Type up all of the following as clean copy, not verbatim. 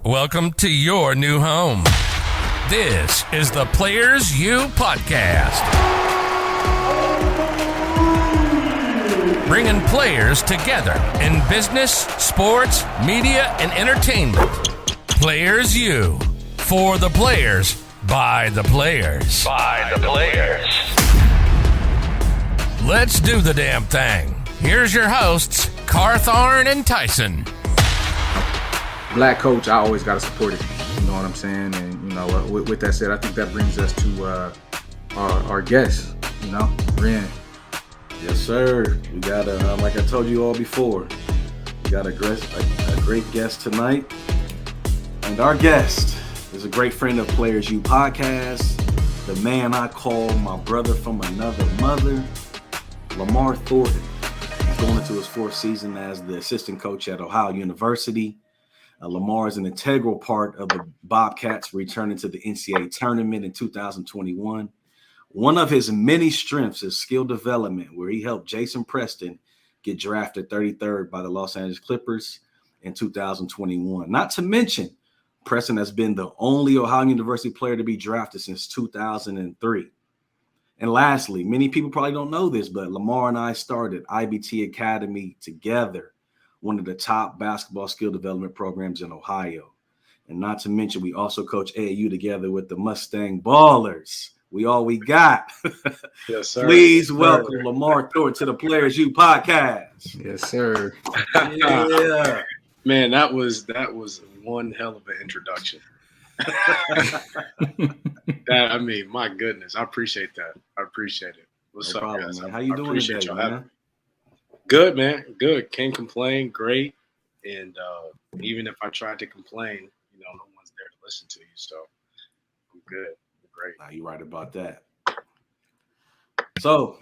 Welcome to your new home. This is the Players U Podcast. Bringing players together in business, sports, media, and entertainment. Players U. For the players, by the players. By the players. Let's do the damn thing. Here's your hosts, Thornton and Tyson. Black coach, I always got to support it. You know what I'm saying? And, you know, with that said, I think that brings us to our guest, you know, Ren. Yes, sir. We got, like I told you all before, we got a great guest tonight. And our guest is a great friend of Players U Podcast, the man I call my brother from another mother, Lamar Thornton. He's going into his fourth season as the assistant coach at Ohio University. Lamar is an integral part of the Bobcats returning to the NCAA tournament in 2021. One of his many strengths is skill development, where he helped Jason Preston get drafted 33rd by the Los Angeles Clippers in 2021. Not to mention, Preston has been the only Ohio University player to be drafted since 2003. And lastly, many people probably don't know this, but Lamar and I started IBT Academy together, one of the top basketball skill development programs in Ohio. And not to mention, we also coach AAU together with the Mustang Ballers. We all we got. Yes, sir. Please welcome Lamar Thornton to the Players U Podcast. Yes, sir. Yeah. Man, that was one hell of an introduction. My goodness, I appreciate that. I appreciate it. What's No up, problem, guys? man. How you doing today, man? Good, man. Good. Can't complain. Great. And even if I tried to complain, no one's there to listen to you. So I'm good. I'm great. Nah, you're right about that. So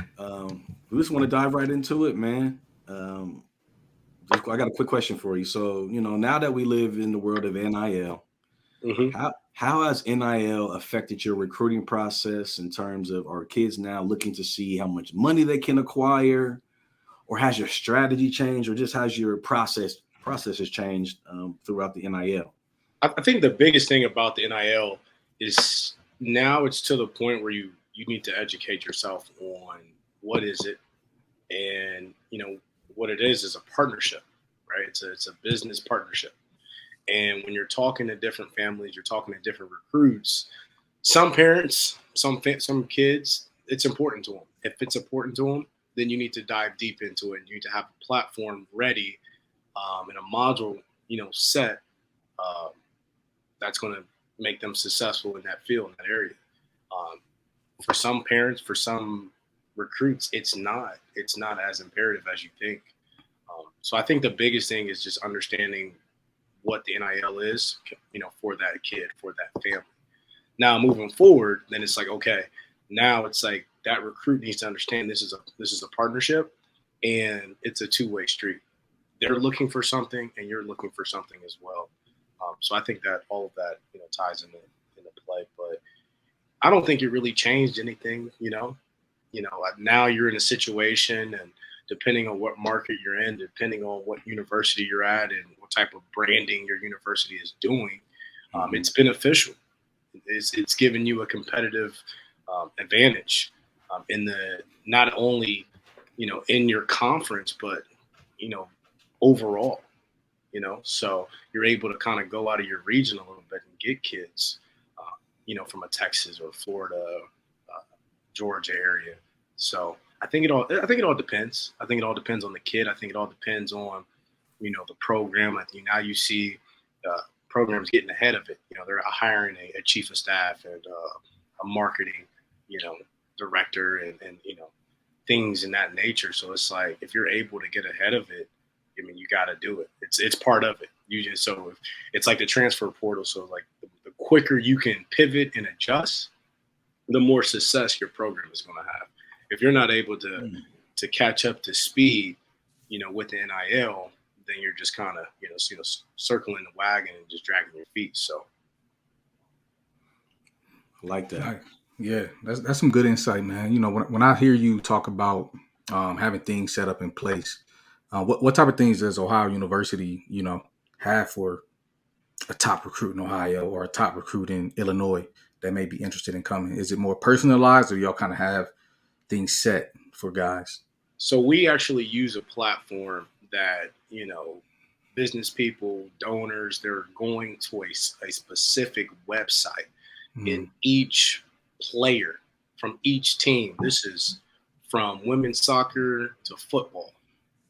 we just want to dive right into it, man. I got a quick question for you. So, now that we live in the world of NIL, how has NIL affected your recruiting process in terms of, are kids now looking to see how much money they can acquire? Or has your strategy changed, or just has your processes changed throughout the NIL? I think the biggest thing about the NIL is now it's to the point where you need to educate yourself on what is it, and what it is a partnership, right? It's a business partnership, and when you're talking to different families, you're talking to different recruits. Some parents, some kids, it's important to them. If it's important to them, then you need to dive deep into it. And you need to have a platform ready and a module, set that's going to make them successful in that field, in that area. For some parents, for some recruits, it's not as imperative as you think. So I think the biggest thing is just understanding what the NIL is, for that kid, for that family. Now moving forward, then it's like, okay, now it's like, that recruit needs to understand this is a partnership, and it's a two-way street. They're looking for something, and you're looking for something as well. So I think that all of that ties into play. But I don't think it really changed anything. Now you're in a situation, and depending on what market you're in, depending on what university you're at, and what type of branding your university is doing, it's beneficial. It's giving you a competitive advantage. In the not only in your conference, but overall, so you're able to kind of go out of your region a little bit and get kids from a Texas or Florida, Georgia area. So I think it all depends. I think it all depends on the kid. I think it all depends on the program. I think now you see programs getting ahead of it. They're hiring a chief of staff and a marketing director and things in that nature. So it's like, if you're able to get ahead of it, you got to do it. It's part of it. So it's like the transfer portal. So like the quicker you can pivot and adjust, the more success your program is going to have. If you're not able to catch up to speed, with the NIL, then you're just kind of circling the wagon and just dragging your feet. So I like that. Yeah, that's some good insight, man. When I hear you talk about having things set up in place, what type of things does Ohio University, have for a top recruit in Ohio or a top recruit in Illinois that may be interested in coming? Is it more personalized, or y'all kind of have things set for guys? So we actually use a platform that, business people, donors, they're going to a specific website in each player from each team. This is from women's soccer to football.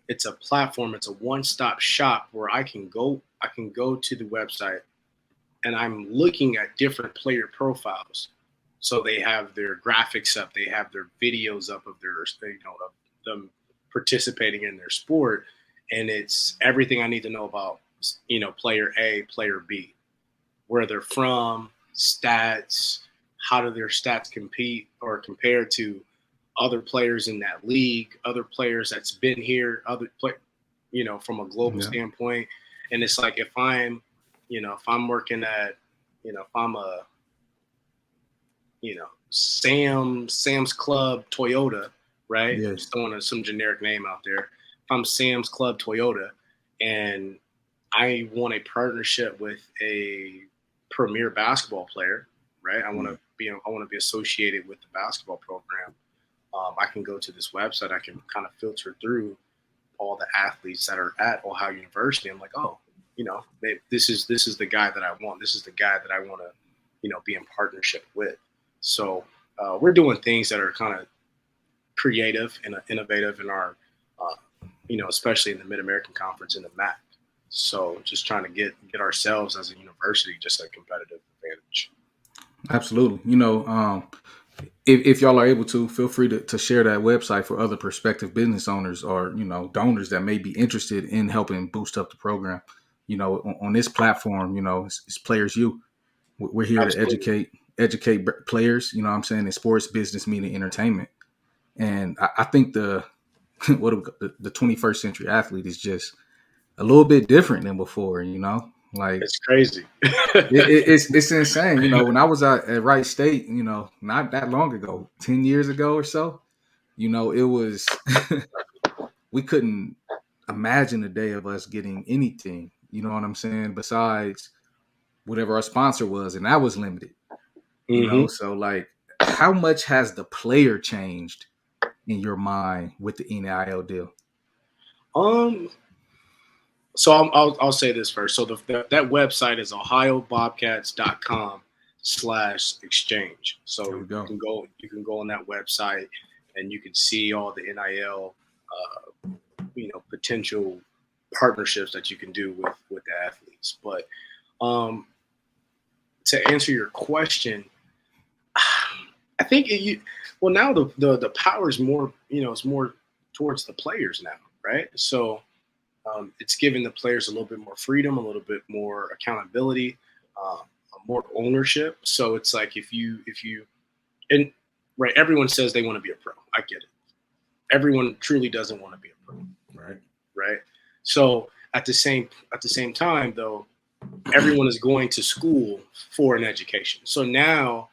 It's a platform. It's a one-stop shop where I can go to the website and I'm looking at different player profiles. So they have their graphics up, they have their videos up of their, of them participating in their sport, and it's everything I need to know about, player A, player B, where they're from, stats, how do their stats compete or compare to other players in that league, other players that's been here, from a global standpoint. And it's like, if I'm working at, if I'm a, Sam's Club Toyota, right? Yes. Just throwing some generic name out there. If I'm Sam's Club Toyota and I want a partnership with a premier basketball player, right? I want to be associated with the basketball program. I can go to this website. I can kind of filter through all the athletes that are at Ohio University. I'm like, oh, this is the guy that I want. This is the guy that I want to, be in partnership with. So we're doing things that are kind of creative and innovative in our, especially in the Mid-American Conference and the MAC. So just trying to get ourselves as a university just a competitive advantage. Absolutely. If y'all are able to, feel free to share that website for other prospective business owners or, donors that may be interested in helping boost up the program. On this platform, it's Players U. We're here Absolutely. to educate players, I'm saying, in sports, business, media, entertainment. And I think the 21st century athlete is just a little bit different than before, like It's crazy. it's insane. When I was at Wright State, not that long ago, 10 years ago or so, it was, we couldn't imagine a day of us getting anything, you know what I'm saying, besides whatever our sponsor was. And that was limited, Mm-hmm. So like, how much has the player changed in your mind with the NIL deal? So I'll say this first. So that website is ohiobobcats.com/exchange. So you can go on that website and you can see all the NIL, potential partnerships that you can do with the athletes. But to answer your question, I think now the power is more, it's more towards the players now, right? So it's giving the players a little bit more freedom, a little bit more accountability, more ownership. So it's like if you right, everyone says they want to be a pro. I get it. Everyone truly doesn't want to be a pro. Right. So at the same time, though, everyone is going to school for an education. So now,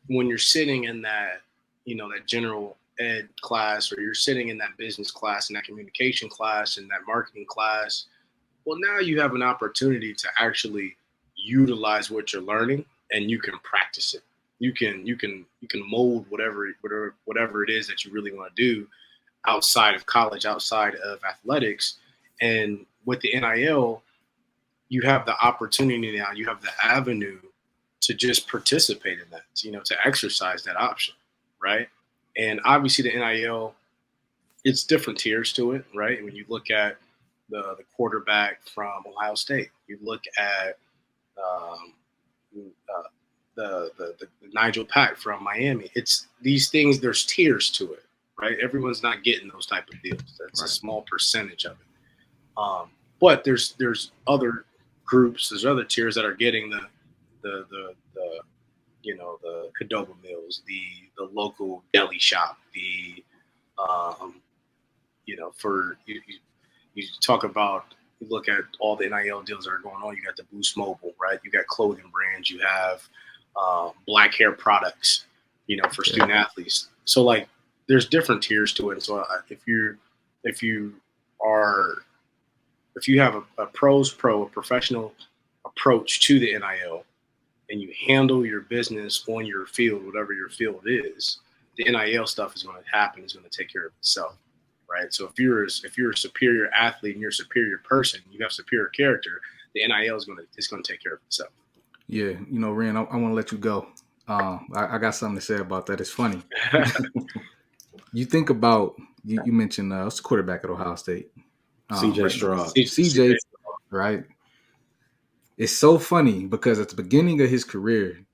when you're sitting in that, that general ed class, or you're sitting in that business class and that communication class and that marketing class, well, now you have an opportunity to actually utilize what you're learning, and you can practice it. You can mold whatever it is that you really want to do outside of college, outside of athletics. And with the NIL, you have the opportunity now, you have the avenue to just participate in that, to exercise that option, right? And obviously the NIL, it's different tiers to it, right? When you look at the quarterback from Ohio State, you look at the Nigel Pack from Miami. It's these things, there's tiers to it, right? Everyone's not getting those type of deals. That's a small percentage of it. But there's other groups, there's other tiers that are getting the Cadoba Mills, the local deli shop, the for you talk about, you look at all the NIL deals that are going on. You got the Boost Mobile, right? You got clothing brands. You have black hair products, for student athletes. So like, there's different tiers to it. So if you have a professional approach to the NIL and you handle your business on your field, whatever your field is, the NIL stuff is going to happen. It's going to take care of itself, right? So if you're a superior athlete and you're a superior person, you have superior character, the NIL is going to take care of itself. Yeah, Ren, I want to let you go. I got something to say about that. It's funny. You think about you mentioned what's the quarterback at Ohio State? CJ Stroud. CJ, right? It's so funny because at the beginning of his career,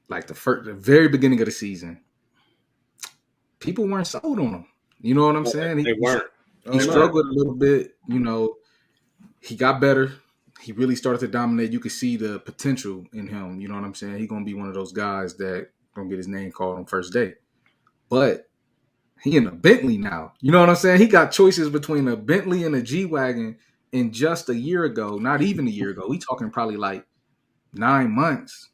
like the very beginning of the season, people weren't sold on him. You know what I'm saying? They weren't. He struggled a little bit. He got better. He really started to dominate. You could see the potential in him. You know what I'm saying? He's going to be one of those guys that going to get his name called on first day. But he in a Bentley now. You know what I'm saying? He got choices between a Bentley and a G-Wagon in just a year ago. Not even a year ago. We talking probably like 9 months.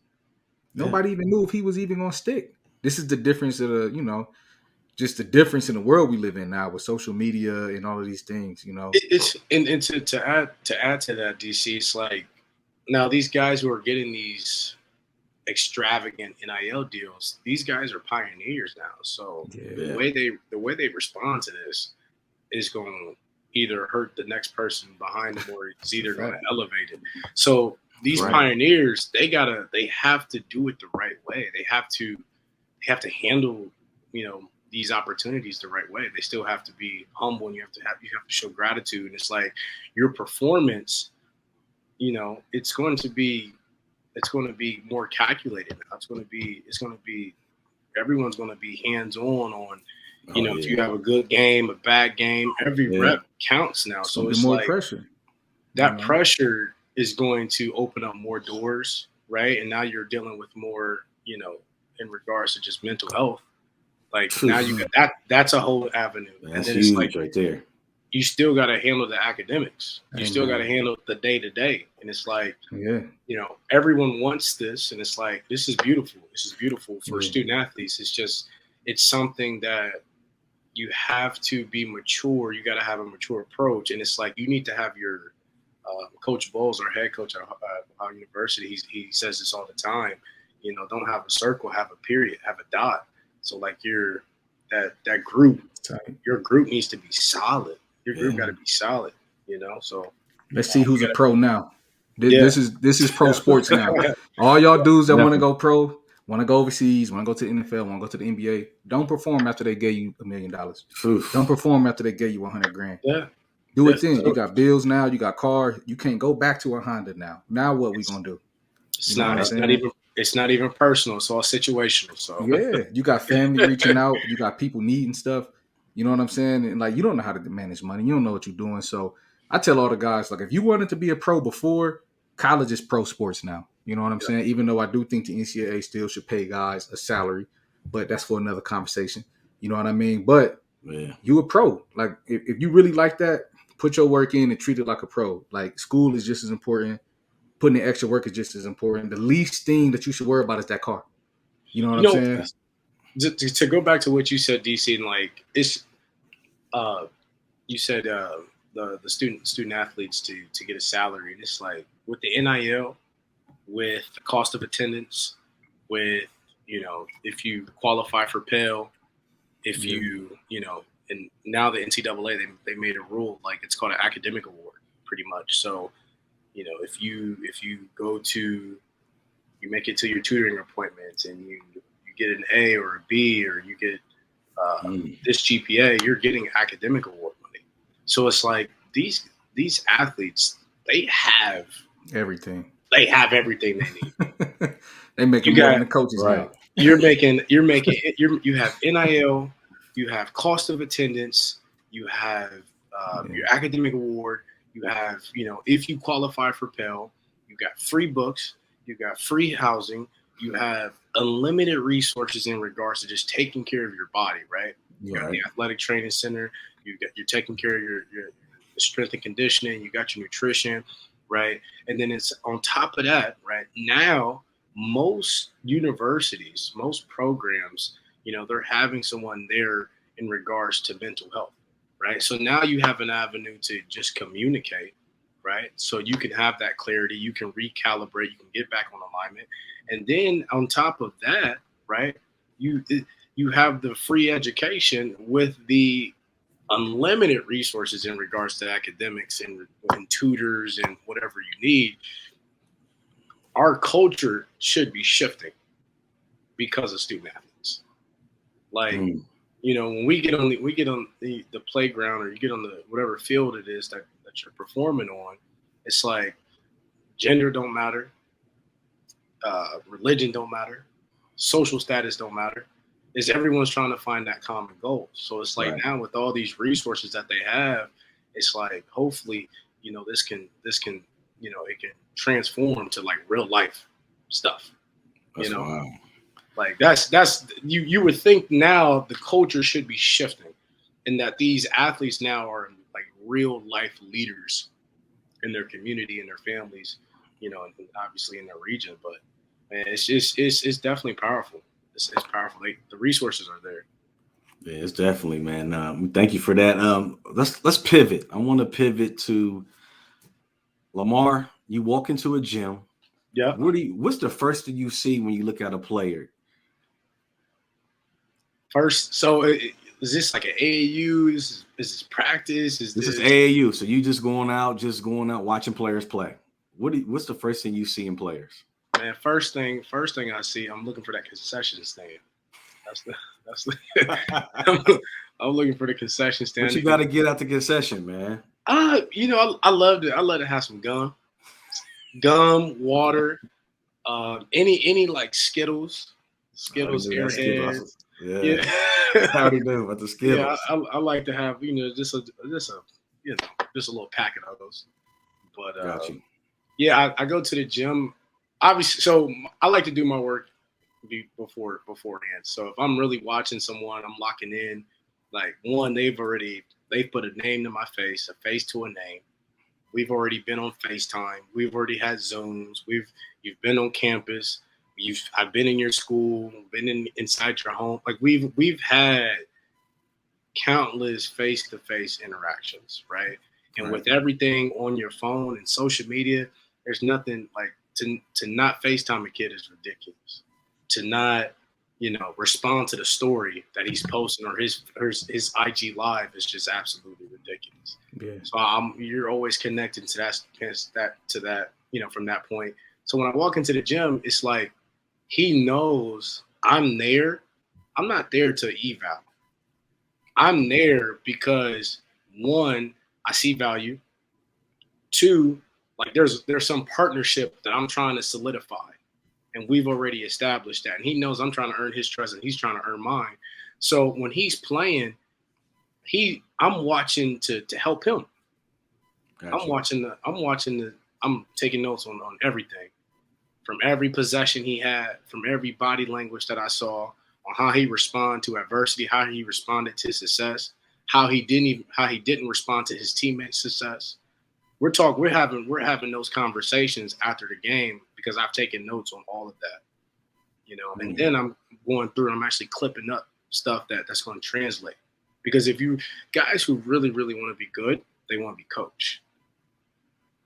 Nobody even knew if he was even going to stick. This is the difference of just the difference in the world we live in now with social media and all of these things, It's and to add to that, DC, it's like now these guys who are getting these extravagant NIL deals, these guys are pioneers now. So the way they respond to this is going to either hurt the next person behind them or it's either going to elevate it. So these pioneers, they have to do it the right way. They have to handle, these opportunities the right way. They still have to be humble and you have to show gratitude. And it's like your performance, it's going to be more calculated now. It's going to be everyone's going to be hands-on if you have a good game, a bad game, every rep counts now. So it's more like pressure. That pressure is going to open up more doors, right? And now you're dealing with more, in regards to just mental health. Like now you got that. That's a whole avenue. That's and then huge it's like right there. You still got to handle the academics. You still got to handle the day to day. And it's like, everyone wants this, and it's like this is beautiful. This is beautiful for student athletes. It's something that you have to be mature. You got to have a mature approach, and it's like you need to have your Coach Bowles, our head coach at Ohio University. He says this all the time. Don't have a circle, have a period, have a dot. So like that group, your group needs to be solid. Your group got to be solid, So let's see who's a pro now. This is pro sports now. All y'all dudes that want to go pro, want to go overseas, want to go to the NFL, want to go to the NBA, don't perform after they gave you $1 million. Don't perform after they gave you $100,000. Yeah. Do it then. You got bills now. You got car. You can't go back to a Honda now. Now what we gonna do? It's not even personal. It's all situational. So you got family reaching out. You got people needing stuff. You know what I'm saying? And like you don't know how to manage money. You don't know what you're doing. So I tell all the guys, like if you wanted to be a pro before, college is pro sports now. You know what I'm saying? Even though I do think the NCAA still should pay guys a salary, but that's for another conversation. You know what I mean? But you a pro. Like if you really like that, put your work in and treat it like a pro. Like school is just as important. Putting in extra work is just as important. The least thing that you should worry about is that car. You know what I'm saying? To go back to what you said, DC, and like it's, you said the student athletes to get a salary. And it's like with the NIL, with the cost of attendance, with if you qualify for Pell, if you and now the NCAA they made a rule like it's called an academic award, pretty much. So. If you make it to your tutoring appointments and you get an A or a B or you get this GPA, you're getting academic award money. So it's like these athletes, they have everything. They have everything they need. They make more than the coaches now. You have NIL, you have cost of attendance, you have your academic award. You have, if you qualify for Pell, you got free books, you got free housing, you have unlimited resources in regards to just taking care of your body, right? You got the athletic training center, you're taking care of your strength and conditioning, you got your nutrition, right? And then it's on top of that, right? Now, most universities, most programs, they're having someone there in regards to mental health. Right. So now you have an avenue to just communicate. right? So you can have that clarity, you can recalibrate, you can get back on alignment. And then on top of that, right, you have the free education with the unlimited resources in regards to academics and tutors and whatever you need. Our culture should be shifting because of student athletes. Like, when we get on the playground, or you get on the whatever field it is that you're performing on, it's like gender don't matter, religion don't matter, social status don't matter. Is everyone's trying to find that common goal. So it's like now with all these resources that they have, it's like hopefully, this can it can transform to like real life stuff. That's wild. Like that's you would think now the culture should be shifting, and that these athletes now are like real life leaders in their community and their families, and obviously in their region. But man, it's definitely powerful. It's powerful. The resources are there. Yeah, it's definitely, man. Thank you for that. Let's pivot. I want to pivot to Lamar. You walk into a gym. Yeah. What's the first thing you see when you look at a player? First, so is this like an AAU? Is this practice? This is AAU. So you just going out watching players play. What's the first thing you see in players? Man, first thing I see, I'm looking for that concession stand. That's the I'm looking for the concession stand. But you got to get out the concession, man. I love it. I let it have some gum, water, any like Skittles, Airheads. Yeah. How do you do with the Skittles? Yeah, I like to have just a little packet of those. But got you. Yeah, I go to the gym. Obviously, so I like to do my work beforehand. So if I'm really watching someone, I'm locking in. Like one, they've put a name to my face, a face to a name. We've already been on FaceTime. We've already had Zooms. You've been on campus. I've been in your school. Been inside your home. Like we've had countless face-to-face interactions, right? And with everything on your phone and social media, there's nothing like to not FaceTime a kid is ridiculous. To not, respond to the story that he's posting or his IG live is just absolutely ridiculous. Yeah. So you're always connected to that, from that point. So when I walk into the gym, it's like he knows I'm there. I'm not there to eval. I'm there because one, I see value. Two, like there's some partnership that I'm trying to solidify, and we've already established that. And he knows I'm trying to earn his trust, and he's trying to earn mine. So when he's playing, I'm watching to help him. Gotcha. I'm taking notes on everything, from every possession he had, from every body language that I saw, on how he responded to adversity, how he responded to success, how he didn't respond to his teammates' success. We're having those conversations after the game because I've taken notes on all of that, and then I'm going through and I'm actually clipping up stuff that's going to translate. Because if you guys who really, really want to be good, they want to be coached,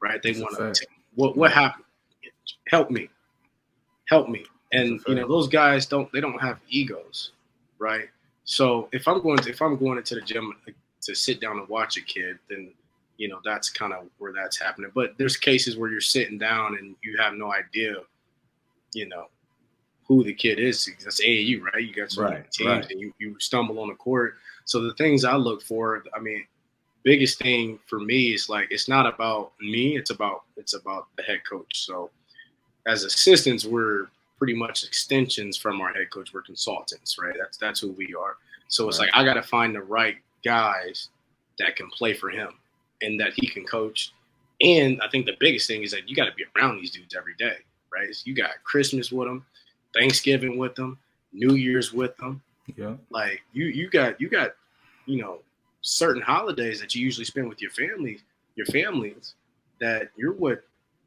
right? They want to take what happened. Help me. And those guys don't have egos, right? So if I'm going into the gym to sit down and watch a kid, then that's kind of where that's happening. But there's cases where you're sitting down and you have no idea, who the kid is. That's AAU, right? You got some teams and you stumble on the court. So the things I look for, biggest thing for me is like it's not about me, it's about the head coach. So as assistants, we're pretty much extensions from our head coach. We're consultants, right? That's who we are. So it's like I got to find the right guys that can play for him and that he can coach. And I think the biggest thing is that you got to be around these dudes every day, right? So you got Christmas with them, Thanksgiving with them, New Year's with them. Yeah. Like you got certain holidays that you usually spend with your families that you're with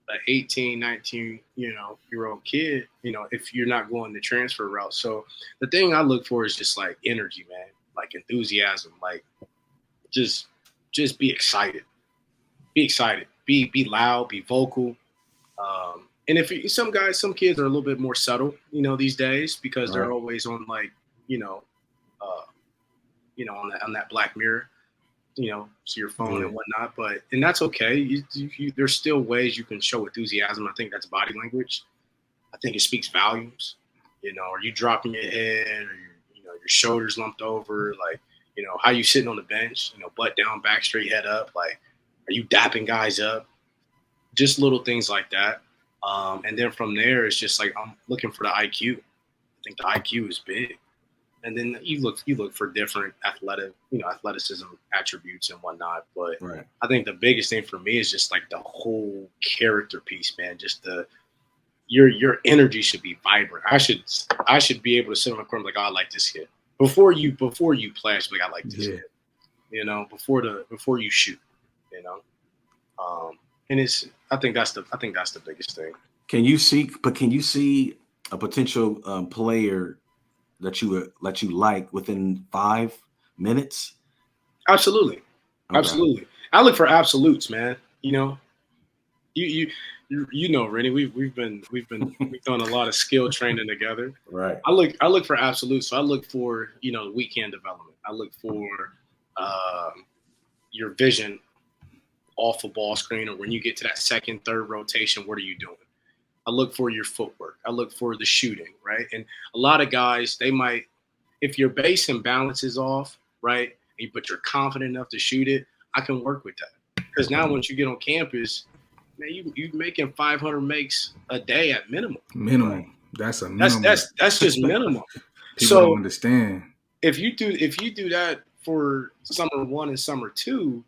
an 18, 19, year old kid, if you're not going the transfer route. So the thing I look for is just like energy, man, like enthusiasm, like just be excited, be be loud, be vocal. And some kids are a little bit more subtle, these days because they're always on like, on that Black Mirror, so your phone and whatnot. And that's okay. There's still ways you can show enthusiasm. I think that's body language. I think it speaks volumes. Are you dropping your head, or your shoulders lumped over, like, how you sitting on the bench, butt down, back straight, head up, like, are you dapping guys up? Just little things like that. And then from there, it's just like I'm looking for the IQ. I think the IQ is big. And then you look for different athleticism attributes and whatnot. But I think the biggest thing for me is just like the whole character piece, man. Just your energy should be vibrant. I should be able to sit on the court and be like, oh, I like this kid. Before you play, I should be like, I like this kid. Before you shoot, and I think that's the biggest thing. Can you see a potential player that you like within 5 minutes? Absolutely. Okay. Absolutely. I look for absolutes, man. Rennie, we've done a lot of skill training together. Right. I look for absolutes. So I look for, weekend development. I look for your vision off a ball screen, or when you get to that second, third rotation, what are you doing? I look for your footwork. I look for the shooting, right? And a lot of guys, they might, if your base and balance is off, right, but you're confident enough to shoot it, I can work with that. Because now once you get on campus, man, you're making 500 makes a day at minimum. Minimum. Right? That's a minimum. That's just minimum. People don't understand. If you do that for summer 1 and summer 2,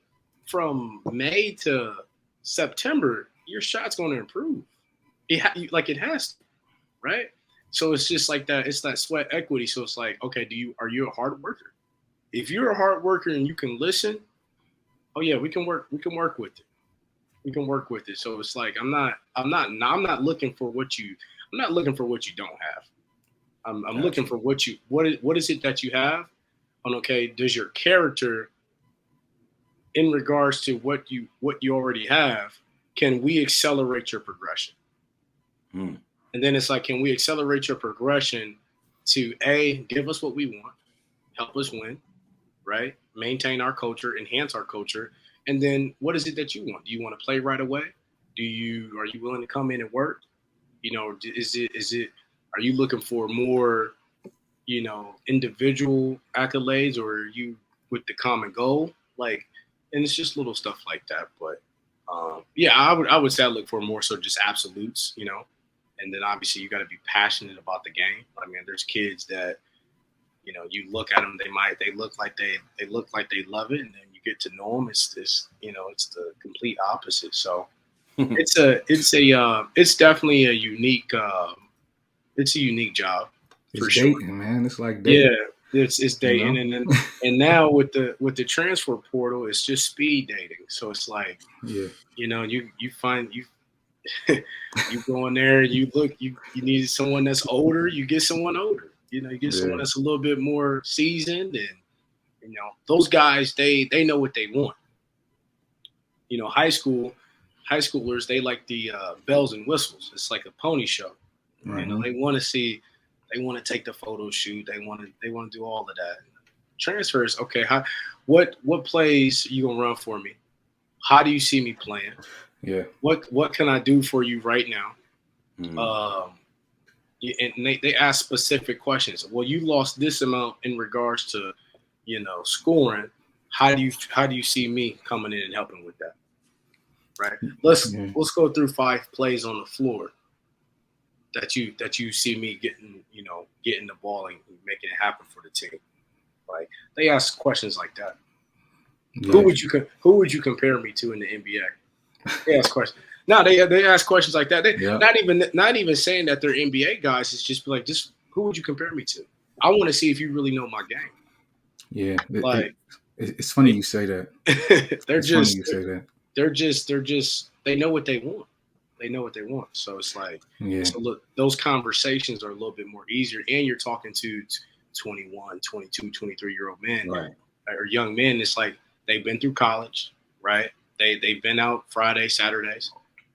from May to September, your shot's going to improve. It has to, right? So it's just like that. It's that sweat equity. So it's like, okay, are you a hard worker? If you're a hard worker and you can listen, oh yeah, we can work with it. We can work with it. So it's like I'm not looking for what you don't have. I'm looking for what is it that you have? And okay, does your character, in regards to what you already have, can we accelerate your progression? And then it's like, can we accelerate your progression to give us what we want, help us win, right? Maintain our culture, enhance our culture. And then what is it that you want? Do you want to play right away? Are you willing to come in and work? Are you looking for more, individual accolades, or are you with the common goal? Like, and it's just little stuff like that. But I would say I look for more so just absolutes, and then obviously you got to be passionate about the game. I mean, there's kids that, you look at them, they look like they love it, and then you get to know them, it's the complete opposite. So it's definitely a unique job. It's dating, man. It's like dating. Yeah, it's dating, and now with the transfer portal, it's just speed dating. So it's like, you find you go in there, you look, you need someone that's older, you get someone older. You get someone that's a little bit more seasoned, and those guys, they know what they want. High schoolers, they like the bells and whistles. It's like a pony show. Mm-hmm. They want to take the photo shoot. They want to do all of that. Transfers, okay. What plays you gonna run for me? How do you see me playing? Yeah. What can I do for you right now? Mm. And they ask specific questions. Well, you lost this amount in regards to, scoring. How do you see me coming in and helping with that? Right. Let's go through 5 plays on the floor that you see me getting the ball and making it happen for the team. Like, they ask questions like that. Yeah. Who would you compare me to in the NBA? They ask questions. No, they ask questions like that. They not even saying that they're NBA guys. It's just like, who would you compare me to? I want to see if you really know my game. Yeah, it's funny you say that. They know what they want. They know what they want. So it's like, so look, those conversations are a little bit more easier, and you're talking to 21, 22, 23-year-old men, right, or young men. It's like they've been through college, right? They've been out Friday, Saturdays.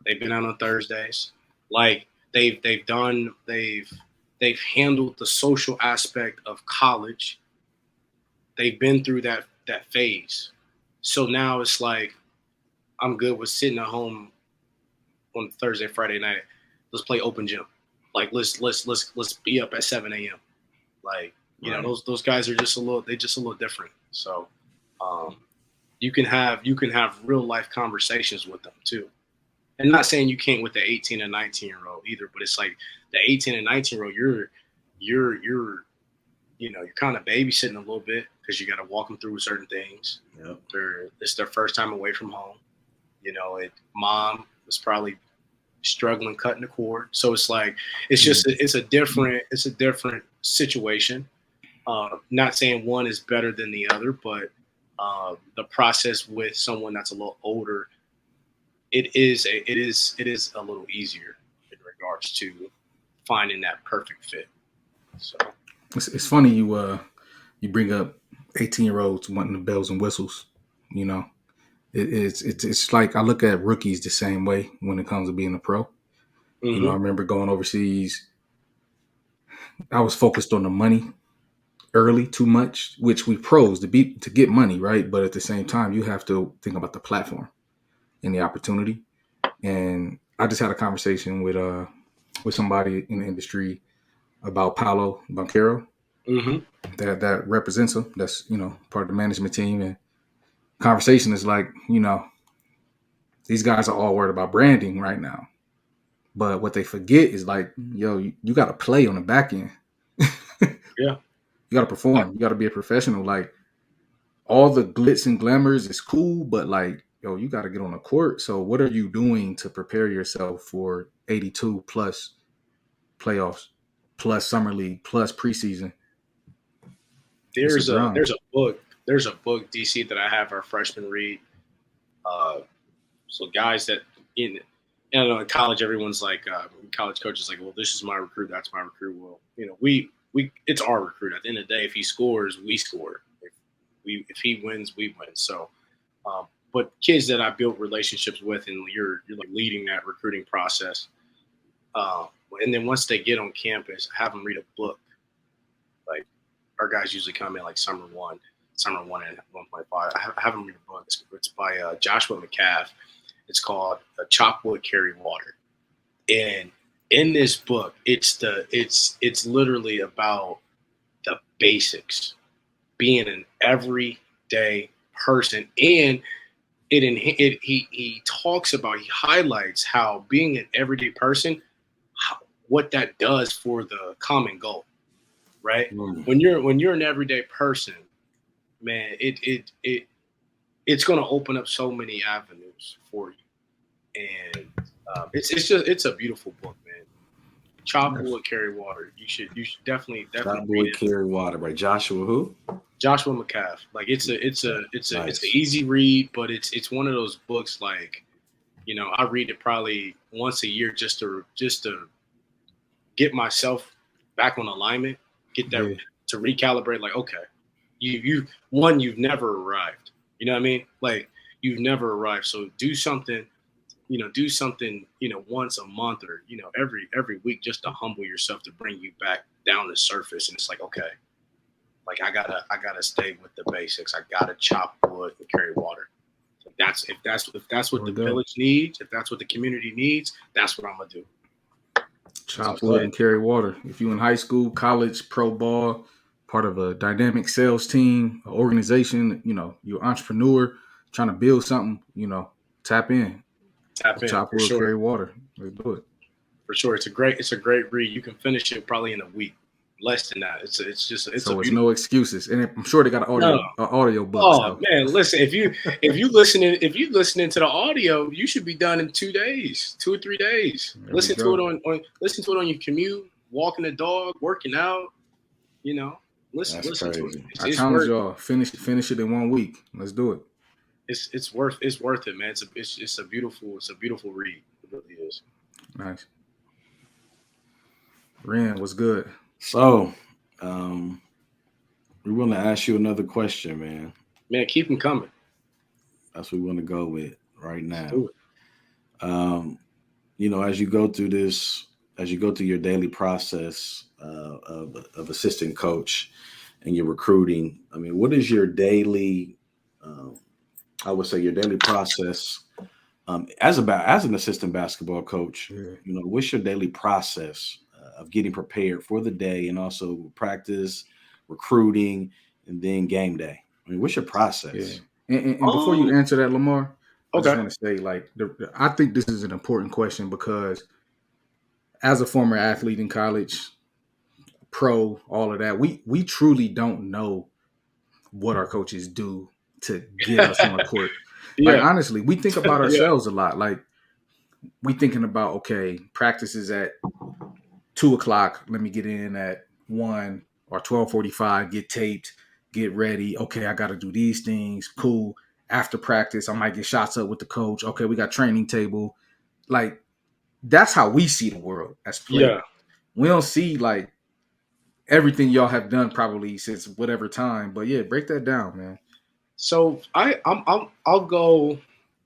They've been out on Thursdays. Like they've handled the social aspect of college. They've been through that phase. So now it's like I'm good with sitting at home on Thursday, Friday night. Let's play open gym. Like let's be up at 7 a.m. Like, you know, those guys are just a little different. So you can have real life conversations with them too. And not saying you can't with the 18 and 19-year-old either, but it's like the 18 and 19-year-old, you're kind of babysitting a little bit because you got to walk them through certain things. Yep. It's their first time away from home. You know, mom was probably struggling cutting the cord, so it's like it's a different situation. Not saying one is better than the other, but the process with someone that's a little older, it is a little easier in regards to finding that perfect fit. So it's funny you bring up 18-year-olds wanting the bells and whistles. You know, it's like I look at rookies the same way when it comes to being a pro. Mm-hmm. You know, I remember going overseas. I was focused on the money early too much, which we pros to get money, right? But at the same time, you have to think about the platform and the opportunity. And I just had a conversation with somebody in the industry about Paulo Banchero, that represents him. That's, you know, part of the management team. And conversation is like, you know, these guys are all worried about branding right now. But what they forget is like, yo, you got to play on the back end. Yeah. You got to perform. You got to be a professional. Like, all the glitz and glamours is cool, but like, yo, you got to get on the court. So what are you doing to prepare yourself for 82 plus playoffs, plus summer league, plus preseason? There's a book DC that I have our freshmen read. So guys that in college, everyone's like, college coaches like, well, this is my recruit, that's my recruit. Well, you know, we it's our recruit. At the end of the day, if he scores, we score. If he wins, we win. So, but kids that I built relationships with, and you're like leading that recruiting process. And then once they get on campus, have them read a book. Like our guys usually come in like summer one and 1.5. I have them read a book. It's by Joshua McCaff. It's called Chop Wood, Carry Water. And in this book, it's literally about the basics, being an everyday person. And he highlights how being an everyday person, what that does for the common goal, right? When you're an everyday person, man, it's going to open up so many avenues for you. And it's a beautiful book, man. Chop Wood, Carry Water. You should definitely Chop Wood, Carry Water by Joshua who? Joshua McCaff. Like it's an easy read, but it's one of those books like, you know, I read it probably once a year just to get myself back on alignment, get that to recalibrate. Like, okay, you've never arrived. You know what I mean? Like you've never arrived. So do something, once a month or, every week just to humble yourself, to bring you back down the surface. And it's like, okay, like I gotta stay with the basics. I gotta chop wood and carry water. If that's what the village needs, if that's what the community needs, that's what I'm gonna do. Chop wood and carry water. If you're in high school, college, pro ball, part of a dynamic sales team, an organization, you're an entrepreneur trying to build something, tap in. Chop wood, carry water. Let's do it. For sure. It's a great read. You can finish it probably in a week. Less than that. It's no excuses, and I'm sure they got an audio book. Oh man, listen, if you listening to the audio, you should be done in 2 days, 2 or 3 days. Listen to it on your commute, walking the dog, working out. Listen to it. I challenge y'all, finish it in 1 week. Let's do it. It's worth it, man. It's a beautiful read. It really is. Nice. Ren, what's good? So, we want to ask you another question, man. Man, keep them coming. That's what we want to go with. right now. Do it. As you go through this, as you go through your daily process of assistant coach and your recruiting, I mean, what is your daily, I would say your daily process as an assistant basketball coach? Yeah. What's your daily process of getting prepared for the day and also practice, recruiting, and then game day? I mean, what's your Yeah. process? And before you answer that, Lamar, I just Okay. want to say, like, I think this is an important question because as a former athlete in college, pro, all of that, we truly don't know what our coaches do to get us on court. Like, Yeah. honestly, we think about Yeah. ourselves a lot. Like, we thinking about, okay, practice is at 2:00. Let me get in at 1 or 12:45. Get taped. Get ready. Okay, I got to do these things. Cool. After practice, I might get shots up with the coach. Okay, we got training table. Like, that's how we see the world as players. Yeah. We don't see like everything y'all have done probably since whatever time. But yeah, break that down, man. So I'll go.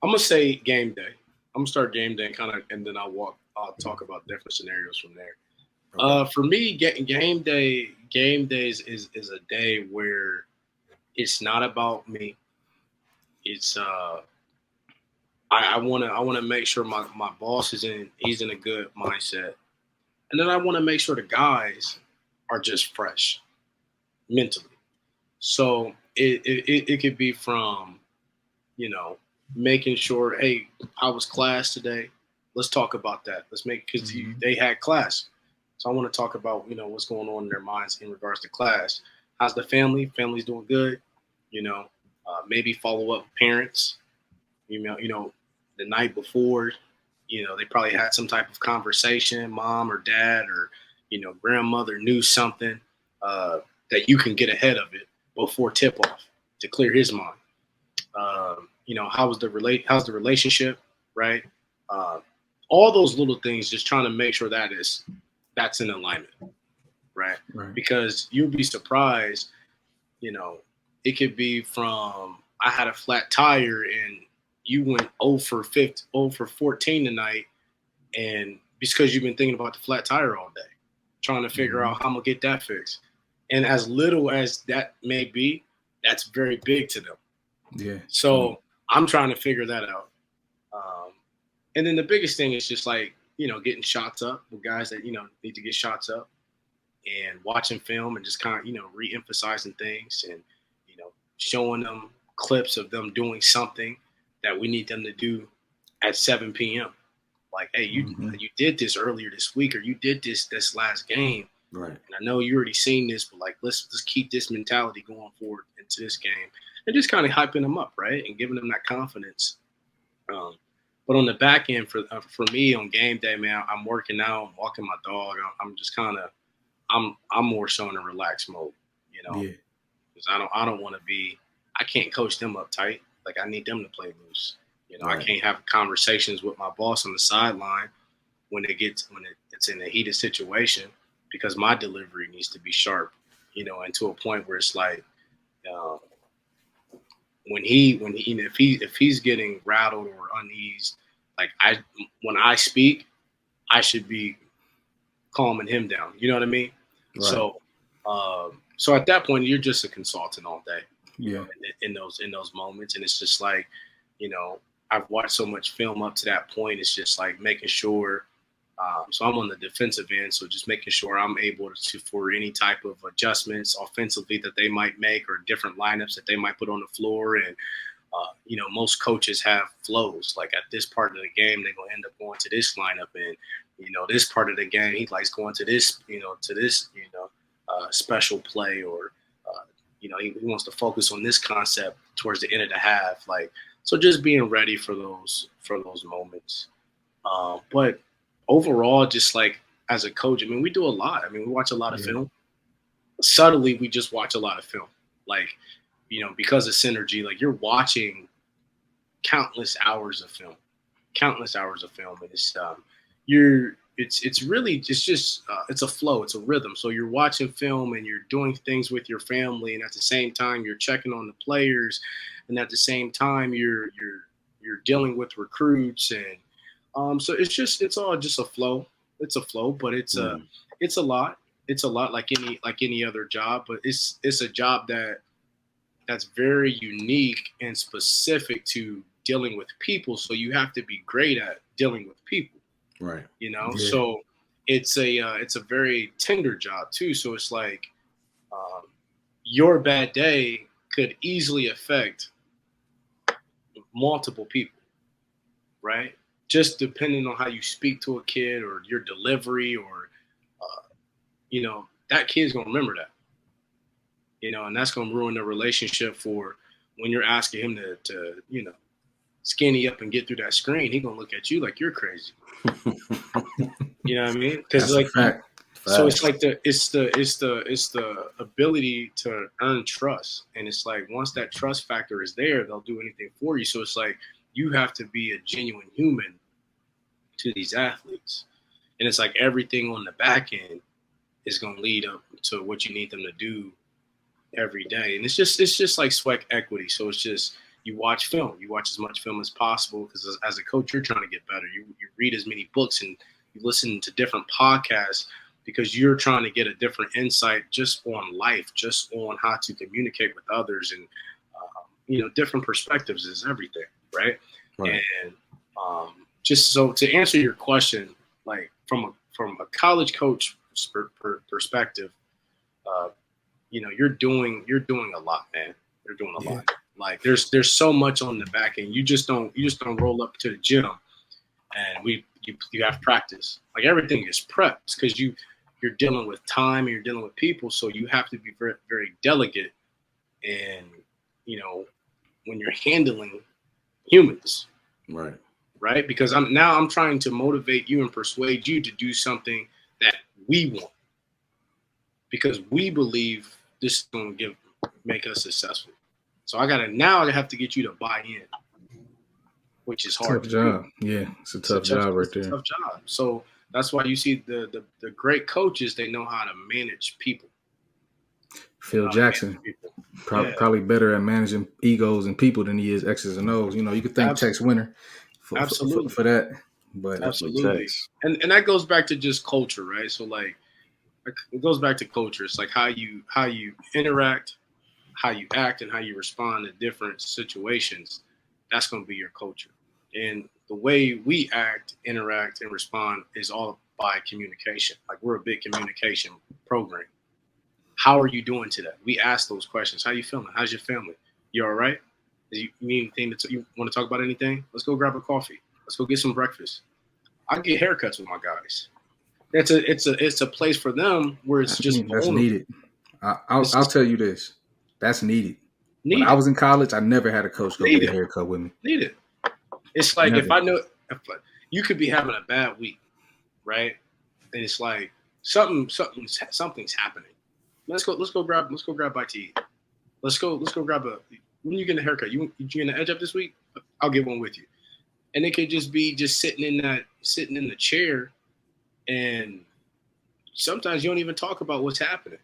I'm gonna say game day. I'm gonna start game day and then I'll talk about different scenarios from there. Okay. For me, game days is a day where it's not about me. It's I want to make sure my boss he's in a good mindset, and then I want to make sure the guys are just fresh mentally. So it could be from, making sure, hey, how was class today? Let's talk about that. Let's make because they had class, so I want to talk about what's going on in their minds in regards to class. How's the family? Family's doing good. Maybe follow up with parents. The night before, they probably had some type of conversation, mom or dad or grandmother knew something that you can get ahead of it before tip off to clear his mind. How's the relationship, right? All those little things, just trying to make sure that's in alignment, right? Right. Because you'll be surprised, it could be from I had a flat tire and you went 0 for 15, 0 for 14 tonight, and because you've been thinking about the flat tire all day, trying to figure out how I'm gonna get that fixed. And as little as that may be, that's very big to them. Yeah. So I'm trying to figure that out. And then the biggest thing is just like, getting shots up with guys that, need to get shots up and watching film and just kind of, re-emphasizing things and, showing them clips of them doing something that we need them to do at 7 p.m. Like, hey, you did this earlier this week or you did this last game. Right. And I know you already seen this, but like, let's just keep this mentality going forward into this game and just kind of hyping them up, right? And giving them that confidence. But on the back end for me on game day, man, I'm working out, I'm walking my dog. I'm just kind of, I'm more so in a relaxed mode, because I don't want to be, I can't coach them uptight. Like I need them to play loose. Right. I can't have conversations with my boss on the sideline when it's in a heated situation because my delivery needs to be sharp, and to a point where it's like, if he's getting rattled or uneased, like when I speak, I should be calming him down. You know what I mean? Right. So at that point, you're just a consultant all day. Yeah. In those moments, and it's just like, I've watched so much film up to that point. It's just like making sure. So I'm on the defensive end, so just making sure I'm able to for any type of adjustments offensively that they might make or different lineups that they might put on the floor. And most coaches have flows. Like at this part of the game, they're gonna end up going to this lineup, and this part of the game he likes going to this, special play, or he wants to focus on this concept towards the end of the half. Like, so just being ready for those moments. But overall, just like as a coach, I mean, we do a lot. I mean, we watch a lot of film. Subtly, we just watch a lot of film. Like, because of synergy, like you're watching countless hours of film, and it's a flow, it's a rhythm. So you're watching film and you're doing things with your family, and at the same time you're checking on the players, and at the same time you're you're dealing with recruits, and so it's all just a flow. It's a flow, but it's a lot. It's a lot like any other job, but it's a job that's very unique and specific to dealing with people. So you have to be great at dealing with people, Right. Yeah. So it's a very tender job too. So it's like your bad day could easily affect multiple people, right? Just depending on how you speak to a kid or your delivery, or that kid's gonna remember that. And that's going to ruin the relationship for when you're asking him to skinny up and get through that screen. He's going to look at you like you're crazy. You know what I mean? Because like, so it's like it's the ability to earn trust, and it's like once that trust factor is there, they'll do anything for you. So it's like you have to be a genuine human to these athletes, and it's like everything on the back end is going to lead up to what you need them to do every day. And it's just like sweat equity. So it's just, you watch film, you watch as much film as possible, because as a coach, you're trying to get better. You read as many books and you listen to different podcasts, because you're trying to get a different insight just on life, just on how to communicate with others, and different perspectives is everything, right? And just so to answer your question, like from a college coach perspective, you're doing a lot, man. You're doing a lot. Like there's so much on the back end. You just don't roll up to the gym and you have practice. Like everything is prepped, because you're dealing with time and you're dealing with people, so you have to be very, very delicate. And when you're handling humans, right? Because I'm trying to motivate you and persuade you to do something that we want, because we believe this is going to make us successful. So I have to get you to buy in, which is hard. Tough job. Yeah, it's a tough job right there. Tough job. So that's why you see the great coaches, they know how to manage people. Phil Jackson, probably better at managing egos and people than he is X's and O's. You could thank Tex Winter for that. But absolutely. And that goes back to just culture, right? So like it goes back to culture. It's like how you interact, how you act, and how you respond to different situations. That's going to be your culture. And the way we act, interact, and respond is all by communication. Like we're a big communication program. How are you doing today? We ask those questions. How you feeling? How's your family? You all right? You need anything you want to talk about? Anything? Let's go grab a coffee. Let's go get some breakfast. I get haircuts with my guys. It's a place for them where it's just that's needed. I'll tell you this. That's needed. When I was in college, I never had a coach go get a haircut with me. Needed. It's like if you could be having a bad week, right? And it's like something's happening. Let's go grab a bite to eat. Let's go grab when you get a haircut. You getting an edge up this week? I'll get one with you. And it could just be sitting in the chair, and sometimes you don't even talk about what's happening.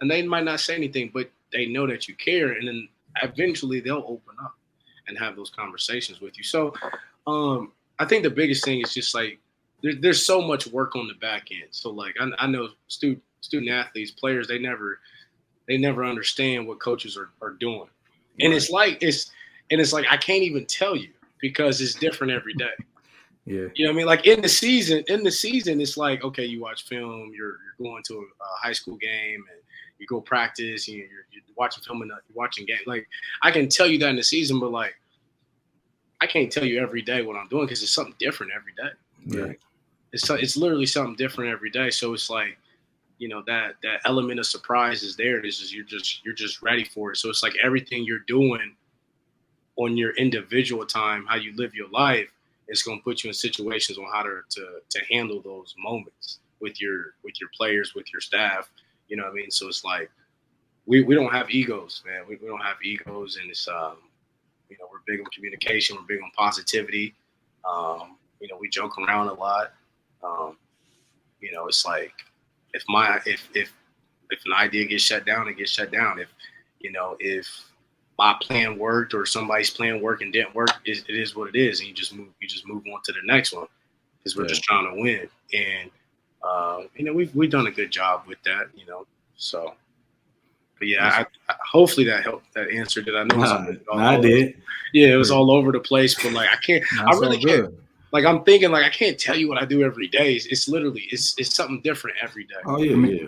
And they might not say anything, but they know that you care, and then eventually they'll open up and have those conversations with you. So I think the biggest thing is just like there's so much work on the back end. So like I know student athletes, players, they never understand what coaches are doing. And it's like I can't even tell you, because it's different every day. Yeah. You know what I mean? Like in the season, it's like, okay, you watch film, you're going to a high school game, and you go practice, and you're watching film, and you're watching game. Like I can tell you that in the season, but like I can't tell you every day what I'm doing, because it's something different every day. Yeah. It's literally something different every day. So it's like, that element of surprise is there. You're just ready for it. So it's like everything you're doing on your individual time, how you live your life, is going to put you in situations on how to handle those moments with your players, with your staff. You know what I mean? So it's like we don't have egos, man. We don't have egos, and it's we're big on communication. We're big on positivity. We joke around a lot. It's like if an idea gets shut down, it gets shut down. If my plan worked or somebody's plan worked and didn't work. It is what it is, and you just move on to the next one because we're just trying to win. And we've done a good job with that, So, but yeah, I hopefully that helped. That answered it. I know I did. Yeah, it was all over the place, but like I can't. I really can't. Like I'm thinking, like I can't tell you what I do every day. It's literally it's something different every day. Oh yeah.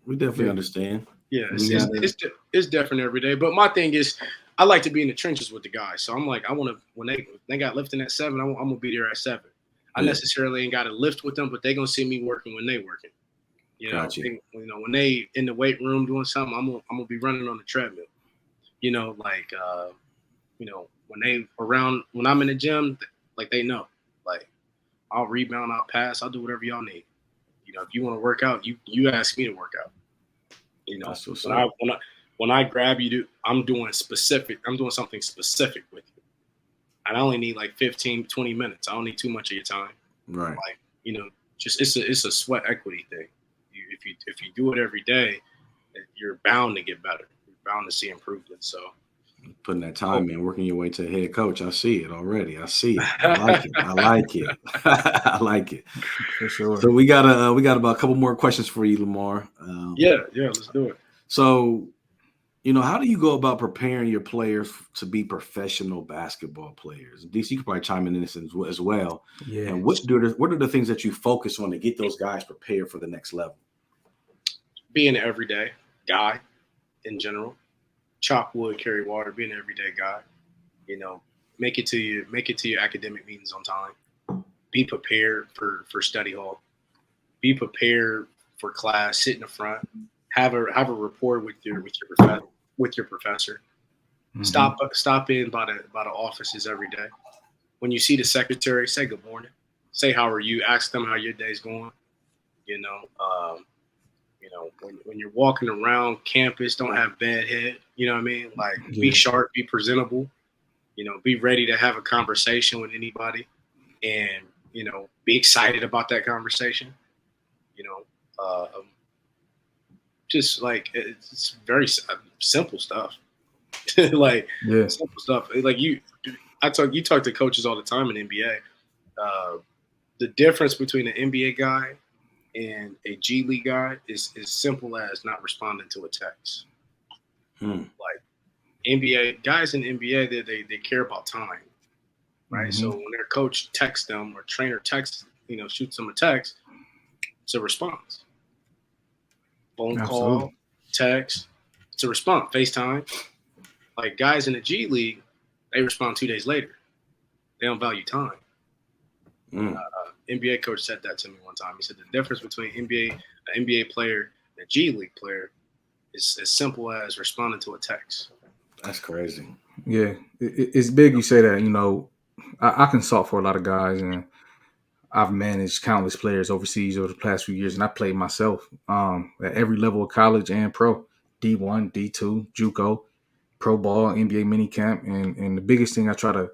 We definitely understand. Yeah, it's different every day. But my thing is, I like to be in the trenches with the guys. So I'm like, I want to when they got lifting at 7, I'm gonna be there at 7. I necessarily ain't got to lift with them, but they gonna see me working when they working. Gotcha. When they in the weight room doing something, I'm gonna be running on the treadmill. When they around when I'm in the gym, like they know, like I'll rebound, I'll pass, I'll do whatever y'all need. If you want to work out, you ask me to work out. When I grab you, I'm doing something specific with you. And I only need like 15, 20 minutes. I don't need too much of your time. Right. Like, just it's a sweat equity thing. If you do it every day, you're bound to get better. You're bound to see improvement. So putting that time in, working your way to head coach. I see it already. I see it. I like it. I like it. I like it. For sure. So we got about a couple more questions for you, Lamar. Yeah, let's do it. So, how do you go about preparing your players to be professional basketball players? DC, you could probably chime in this as well. Yeah. And what are the things that you focus on to get those guys prepared for the next level? Being an everyday guy in general. Chop wood, carry water, be an everyday guy. Make it to your academic meetings on time. Be prepared for study hall. Be prepared for class. Sit in the front. Have a rapport with your professor. Mm-hmm. Stop in by the offices every day. When you see the secretary, say good morning. Say how are you. Ask them how your day's going. When you're walking around campus, don't have bad head. You know what I mean? Like, be sharp, be presentable. Be ready to have a conversation with anybody, and be excited about that conversation. Just like it's very simple stuff. Simple stuff. Like you talk to coaches all the time in NBA. The difference between an NBA guy and a G League guy is as simple as not responding to a text. Like NBA guys in the NBA, they care about time, right? Mm-hmm. So when their coach texts them or trainer texts, shoots them a text, it's a response. Phone call, text, it's a response. FaceTime. Like guys in the G League, they respond 2 days later. They don't value time. NBA coach said that to me one time. He said the difference between an NBA player and a G League player is as simple as responding to a text. That's crazy. Yeah, it's big you say that. I consult for a lot of guys, and I've managed countless players overseas over the past few years, and I played myself at every level of college and pro, D1, D2, JUCO, pro ball, NBA minicamp, and the biggest thing I try to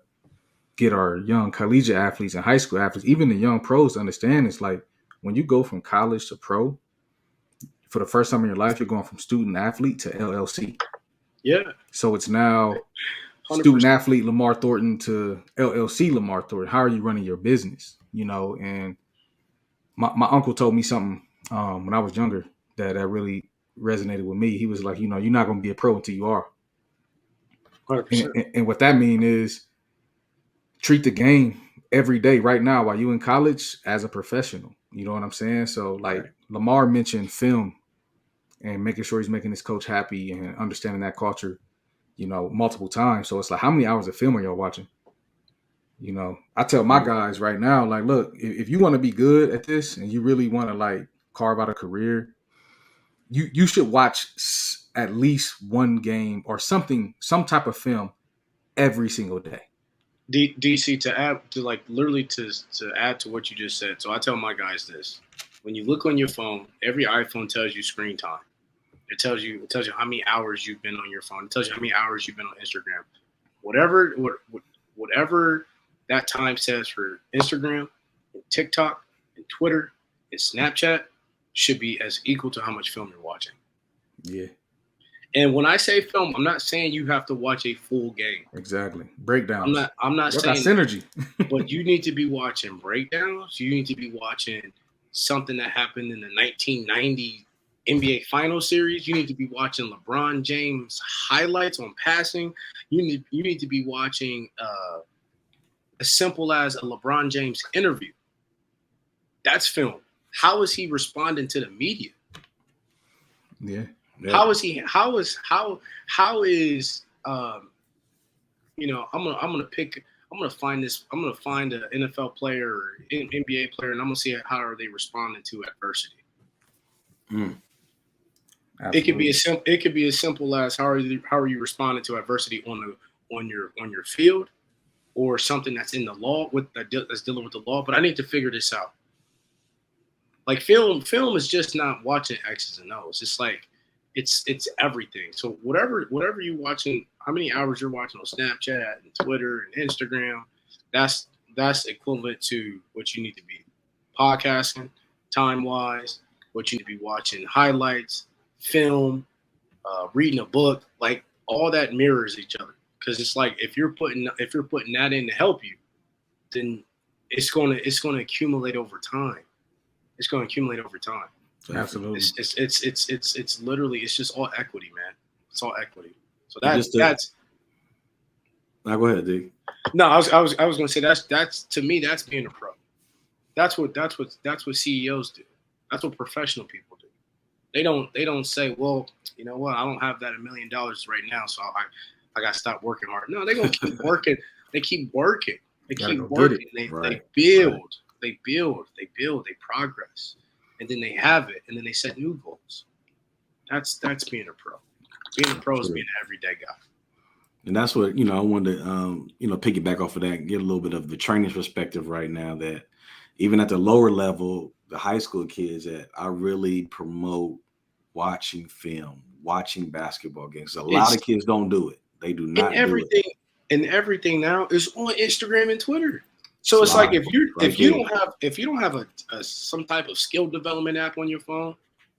get our young collegiate athletes and high school athletes, even the young pros, to understand is like when you go from college to pro, for the first time in your life, you're going from student athlete to LLC. Yeah. So it's now 100%. Student athlete Lamar Thornton to LLC Lamar Thornton. How are you running your business? And my uncle told me something when I was younger that really resonated with me. He was like, you're not going to be a pro until you are. 100%. And what that means is treat the game every day right now while you in college as a professional. You know what I'm saying? So like Lamar mentioned film and making sure he's making his coach happy and understanding that culture, multiple times. So it's like, how many hours of film are y'all watching? I tell my guys right now, like, look, if you want to be good at this and you really want to like carve out a career, you should watch at least one game or some type of film every single day. DC, to add to like literally to add to what you just said. So I tell my guys this: when you look on your phone, every iPhone tells you screen time. It tells you how many hours you've been on your phone. It tells you how many hours you've been on Instagram. Whatever that time says for Instagram, and TikTok, and Twitter, and Snapchat should be as equal to how much film you're watching. Yeah. And when I say film, I'm not saying you have to watch a full game. Exactly. Breakdowns. I'm not What got saying synergy? but you need to be watching breakdowns. You need to be watching something that happened in the 1990 NBA Final Series. You need to be watching LeBron James highlights on passing. You need to be watching as simple as a LeBron James interview. That's film. How is he responding to the media? Yeah. How is he? How is I'm gonna find this. I'm gonna find an NFL player or NBA player, and I'm gonna see how are they responding to adversity. It could be as simple as how are you responding to adversity on your field, or something that's in the law that's dealing with the law. But I need to figure this out. Like film is just not watching X's and O's. It's like it's everything. So whatever you're watching, how many hours you're watching on Snapchat and Twitter and Instagram, that's equivalent to what you need to be podcasting time wise. What you need to be watching highlights, film, reading a book, like all that mirrors each other. Because it's like if you're putting that in to help you, then it's going to accumulate over time. It's going to accumulate over time. Absolutely. It's literally it's just all equity, man. It's all equity. So that's. Now go ahead, D. No, I was going to say that's to me that's being a pro. That's what CEOs do. That's what professional people do. They don't say, well, you know what, I don't have that $1 million right now, so I got to stop working hard. No, they're going to keep working. They keep working. They keep working. They build. They build, they progress, and then they have it, and then they set new goals. That's being a pro. Being a pro is being an everyday guy. And that's what, I wanted to, piggyback off of that, get a little bit of the training perspective right now that even at the lower level, the high school kids, that I really promote watching film, watching basketball games. A lot of kids don't do it. They do not do it. And everything now is on Instagram and Twitter. So it's like if you don't have a some type of skill development app on your phone,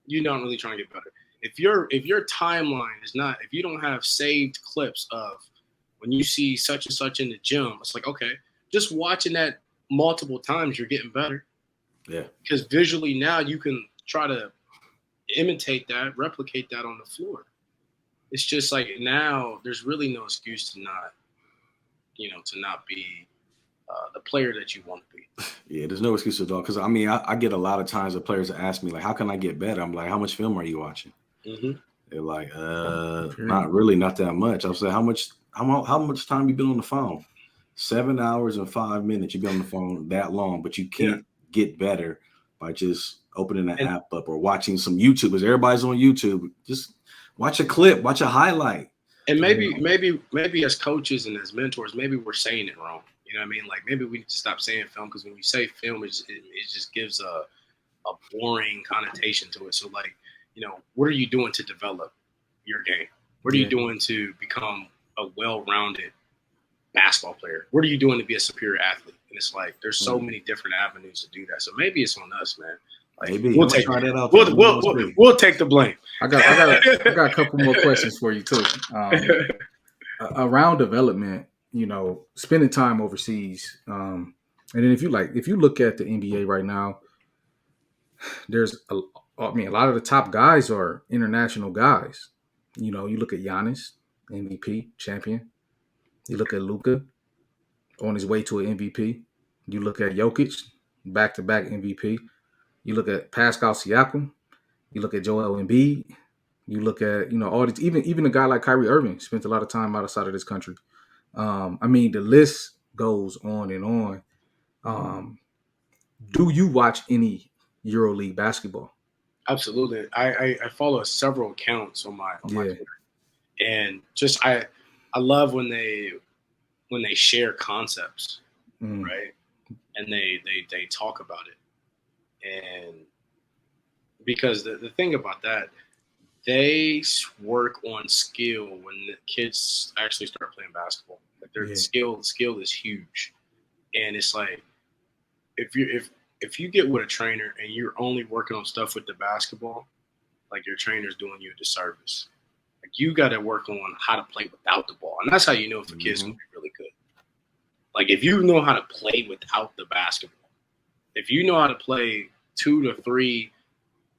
you're not really trying to get better. If your timeline is not, if you don't have saved clips of when you see such and such in the gym, it's like, okay, just watching that multiple times, you're getting better. Yeah. Because visually now you can try to imitate that, replicate that on the floor. It's just like now there's really no excuse to not be the player that you want to be. Yeah, there's no excuse at all. Because I get a lot of times the players ask me like, "How can I get better?" I'm like, "How much film are you watching?" Mm-hmm. They're like, "Not really, not that much." I'll say, "How much time you been on the phone?" 7 hours and 5 minutes. You've been on the phone that long, but you can't get better by just opening an app up or watching some YouTube. Because everybody's on YouTube. Just watch a clip, watch a highlight. And maybe as coaches and as mentors, maybe we're saying it wrong. You know what I mean? Like maybe we need to stop saying film, because when you say film, it just gives a boring connotation to it. So like, what are you doing to develop your game? What are you doing to become a well-rounded basketball player? What are you doing to be a superior athlete? And it's like there's so many different avenues to do that. So maybe it's on us, man. Like, maybe we'll take that out. We'll take the blame. I got a couple more questions for you too. Around development, spending time overseas, and then if you look at the NBA right now, there's a lot of the top guys are international guys. You look at Giannis, MVP, champion. You look at Luka, on his way to an MVP. You look at Jokic, back-to-back MVP. You look at Pascal Siakam. You look at Joel Embiid. You look at all these. Even a guy like Kyrie Irving spent a lot of time outside of this country. The list goes on and on. Do you watch any EuroLeague basketball? Absolutely. I follow several accounts on my Twitter, and just I love when they share concepts, right? And they talk about it, and because the thing about that, they work on skill when the kids actually start playing basketball. Like their skill is huge, and it's like if you get with a trainer and you're only working on stuff with the basketball, like your trainer's doing you a disservice. Like, you got to work on how to play without the ball. And that's how you know if a kid's going to be really good. Like, if you know how to play without the basketball, if you know how to play 2 to 3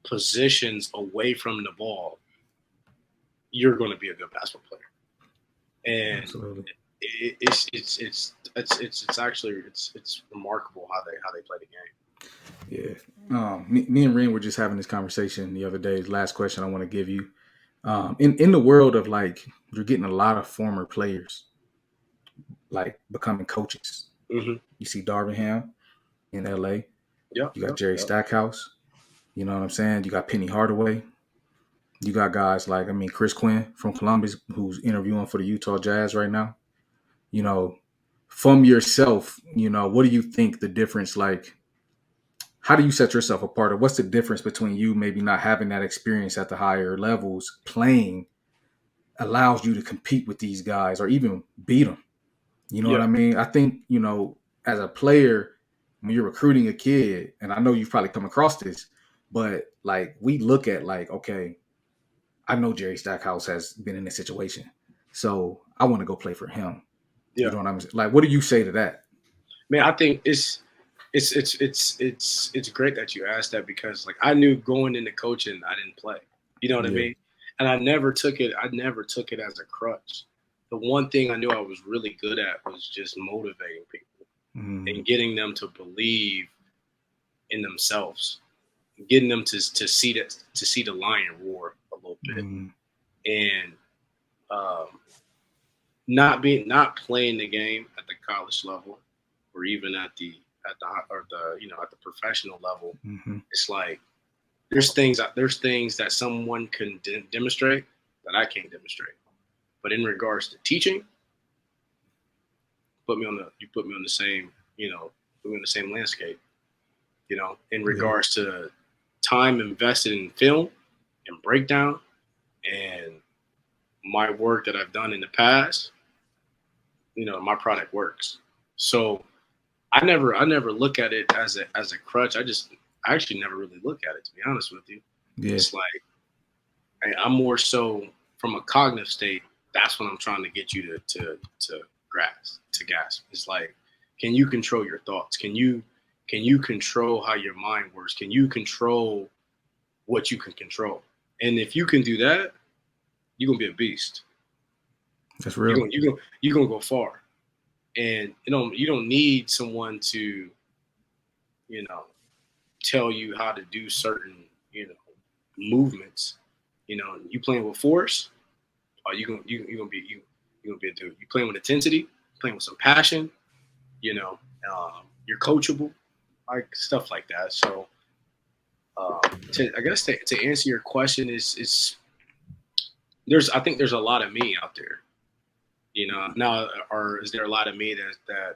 positions away from the ball, you're going to be a good basketball player. And Absolutely. it's actually remarkable how they play the game. Yeah. Me and Ren were just having this conversation the other day. Last question I want to give you. In the world of, like, you're getting a lot of former players like becoming coaches. Mm-hmm. You see Darvin Ham in LA. Yeah. You got Jerry Stackhouse. You know what I'm saying? You got Penny Hardaway. You got guys like, Chris Quinn from Columbus, who's interviewing for the Utah Jazz right now. You know, from yourself, you know, what do you think the difference, like, how do you set yourself apart? Or what's the difference between you maybe not having that experience at the higher levels playing allows you to compete with these guys or even beat them? You know what I mean? I think, you know, as a player, when you're recruiting a kid, and I know you've probably come across this, but like we look at like, okay, I know Jerry Stackhouse has been in this situation, so I want to go play for him. Yeah. You know what I'm saying? Like, what do you say to that? Man, I think it's great that you asked that, because like I knew going into coaching I didn't play. You know what I mean? And I never took it as a crutch. The one thing I knew I was really good at was just motivating people and getting them to believe in themselves, getting them to see the lion roar a little bit, and not playing the game at the college level or even at the professional level. It's like there's things that someone can demonstrate that I can't demonstrate. But in regards to teaching, you put me on the same landscape. You know, in regards to time invested in film and breakdown and my work that I've done in the past, you know, my product works. So I never look at it as a crutch. I actually never really look at it, to be honest with you. Yeah. It's like I'm more so from a cognitive state. That's what I'm trying to get you to grasp. It's like, can you control your thoughts? Can you control how your mind works? Can you control what you can control? And if you can do that, you're gonna be a beast. That's real. You're gonna go far. And you don't need someone to, you know, tell you how to do certain, you know, movements. You know, you playing with force, or you're gonna be a dude. You playing with intensity, playing with some passion, you know, you're coachable, like stuff like that. So I guess to answer your question is I think there's a lot of me out there. You know, now, or is there a lot of me that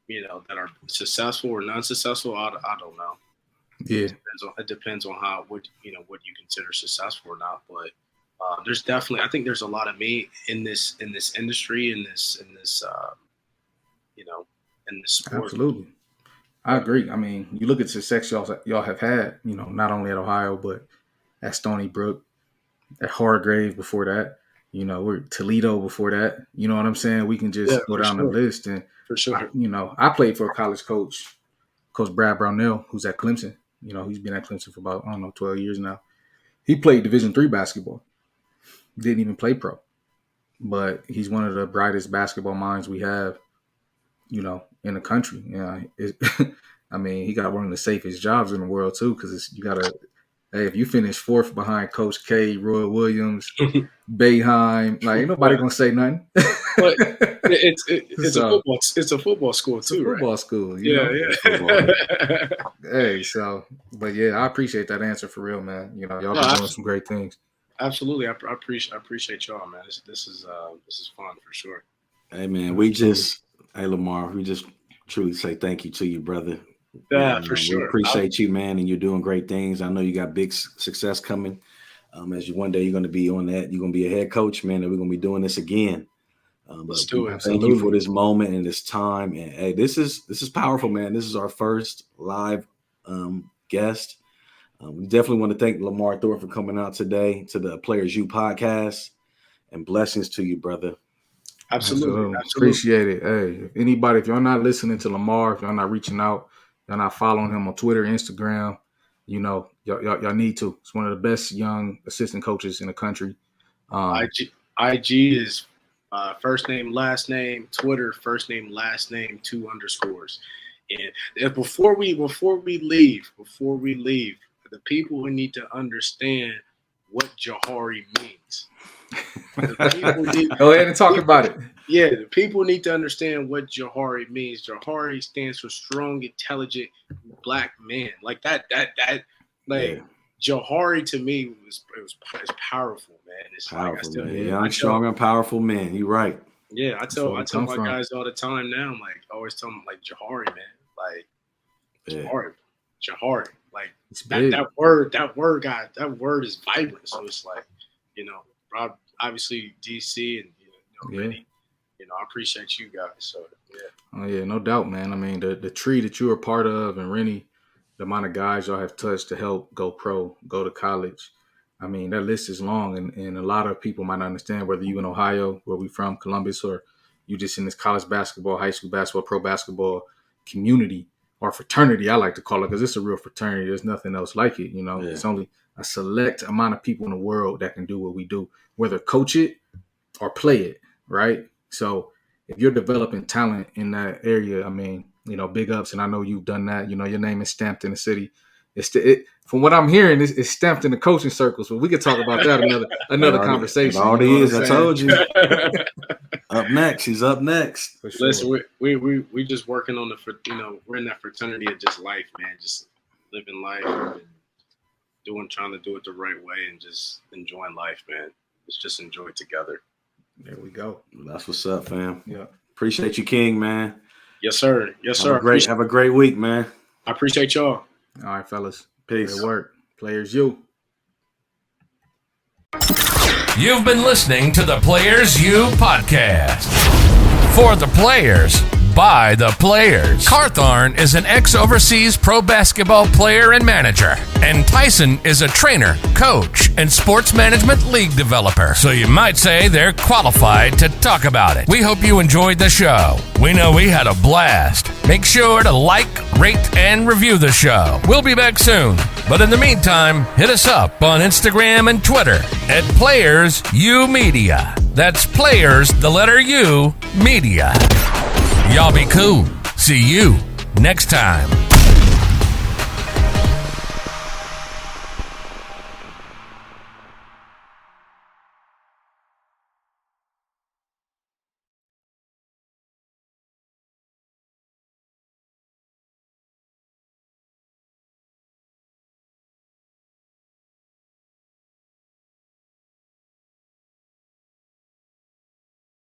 you know, that are successful or non-successful? I don't know. Yeah, it depends on what you consider successful or not. But there's definitely, I think there's a lot of me in this industry, in this you know, in this sport. Absolutely, I agree. I mean, you look at the success y'all have had. You know, not only at Ohio but at Stony Brook, at Hargrave before that. You know, we're Toledo before that. You know what I'm saying? We can just go down the list. And, for sure, you know, I played for a college coach, Coach Brad Brownell, who's at Clemson. You know, he's been at Clemson for about, 12 years now. He played Division III basketball. Didn't even play pro. But he's one of the brightest basketball minds we have, you know, in the country. Yeah, I mean, he got one of the safest jobs in the world, too, because you got to – hey, if you finish fourth behind Coach K, Roy Williams, Boeheim, like, ain't nobody gonna say nothing. But it's a football school too, right? Football school, yeah. Hey, so, but yeah, I appreciate that answer for real, man. You know, y'all been doing some great things. Absolutely, I appreciate y'all, man. This is fun for sure. Hey, man, hey Lamar, we just truly say thank you to you, brother. Yeah, for sure. We appreciate you, man, and you're doing great things. I know you got big success coming. As one day you're going to be on that, you're going to be a head coach, man, and we're going to be doing this again. Let's do it. Thank you for this moment and this time. And hey, this is powerful, man. This is our first live guest. We definitely want to thank Lamar Thornton for coming out today to the Players U podcast, and blessings to you, brother. Absolutely. Appreciate it. Hey, if y'all not listening to Lamar, if y'all not reaching out, y'all not following him on Twitter, Instagram, y'all need to. It's one of the best young assistant coaches in the country. IG is first name, last name. Twitter, first name, last name, 2 underscores. And before we leave, the people who need to understand what Jahari means. Go ahead and talk about it. Yeah, the people need to understand what Jahari means. Jahari stands for strong, intelligent black man. Like that. Jahari to me is powerful, man. It's powerful, like man. Young, strong, and powerful man. You're right. Yeah, I tell my guys all the time now. I'm like, I always tell them like Jahari, man. Like Jahari. Like that word is vibrant. So it's like, obviously DC and Rennie, I appreciate you guys. So yeah. Oh yeah, no doubt, man. I mean, the tree that you are part of, and Rennie, the amount of guys y'all have touched to help go pro, go to college. I mean, that list is long, and a lot of people might not understand whether you in Ohio, where we from, Columbus, or you just in this college basketball, high school basketball, pro basketball community or fraternity, I like to call it, because it's a real fraternity. There's nothing else like it. It's only a select amount of people in the world that can do what we do, whether coach it or play it, right? So if you're developing talent in that area, I mean, big ups, and I know you've done that. Your name is stamped in the city. From what I'm hearing, it's stamped in the coaching circles. But we could talk about that another conversation. It already is. I told you. Up next, he's up next. Sure. Listen, we just working on we're in that fraternity of just life, man. Just living life and trying to do it the right way and just enjoying life, man. Let's just enjoy it together. There we go. That's what's up, fam. Yeah. Appreciate you, King, man. Yes, sir. Yes, sir. Have a great week, man. I appreciate y'all. All right, fellas. Peace. Great work. Players U. You've been listening to the Players U podcast. For the players, by the players. Carthorne is an ex-overseas pro basketball player and manager. And Tyson is a trainer, coach, and sports management league developer. So you might say they're qualified to talk about it. We hope you enjoyed the show. We know we had a blast. Make sure to like, rate, and review the show. We'll be back soon. But in the meantime, hit us up on Instagram and Twitter at Players U Media. That's Players, the letter U, Media. Y'all be cool. See you next time.